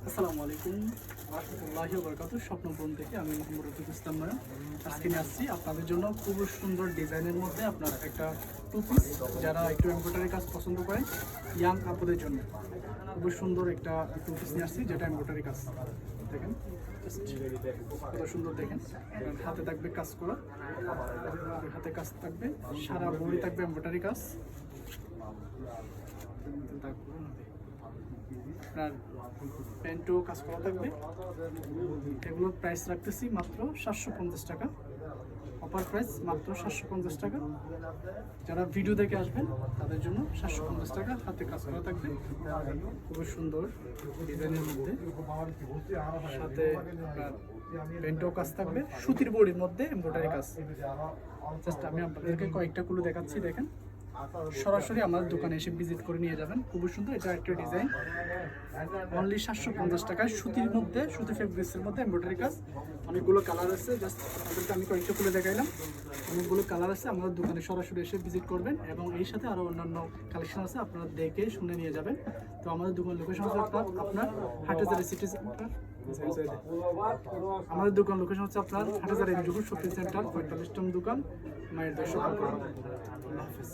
আসসালামু আলাইকুম রাহমাতুল্লাহি ওয়া বারাকাতুহু। স্বপ্নবন থেকে আমি মোহাম্মদ রফিকুল ইসলাম নয়ন আজকে নিয়ে আসছি আপনাদের জন্য খুব সুন্দর ডিজাইনের মধ্যে আপনার একটা টু পিস, যারা একটু এমব্রয়ডারি কাজ পছন্দ করেন ইয়াং আপুদের জন্য খুব সুন্দর একটা টু পিস নিয়ে আসছি, যেটা এমব্রয়ডারি কাজ। দেখেন কত সুন্দর, দেখেন হাতে থাকবে কাজ করা, হাতে কাজ থাকবে, সারা বডি থাকবে এমব্রয়ডারি কাজ। আপনার প্যান্টও কাজ করা থাকবে। এগুলোর প্রাইস রাখতেছি মাত্র 750 টাকা, অফার প্রাইস মাত্র 750 টাকা। যারা ভিডিও দেখে আসবেন তাদের জন্য 750 টাকা, হাতে কাজ করা থাকবে, খুব সুন্দর ডিজাইনের মধ্যে, সাথে আপনার প্যান্টও কাজ থাকবে, সুতির বডির মধ্যে এমব্রয়ডারি কাজ। জাস্ট আমি আপনাদেরকে কয়েকটা কুলো দেখাচ্ছি, দেখেন সরাসরি আমার দোকানে এসে ভিজিট করে নিয়ে যাবেন। খুবই সুন্দর, এটা একটা ডিজাইন, অনলি 750 টাকায়, সুতির মধ্যে, সুতি ফেব্রিক্সের মধ্যে এমব্রয়ডারি কাজ। অনেকগুলো কালার আছে, জাস্ট আপনাদেরকে আমি কয়েকটা খুলে দেখাইলাম। অনেকগুলো কালার আছে, আমাদের দোকানে সরাসরি এসে ভিজিট করবেন এবং এই সাথে আরও অন্যান্য কালেকশন আছে, আপনারা দেখে শুনে নিয়ে যাবেন। তো আমাদের দোকান লোকেশন হচ্ছে আপনার হাটহাজারী সিটি সেন্টার। আমাদের দোকান লোকেশন হচ্ছে আপনার হাটহাজারী শপিং সেন্টার 45 নম্বর দোকান, মায়ের দর্শক। আল্লাহ হাফেজ।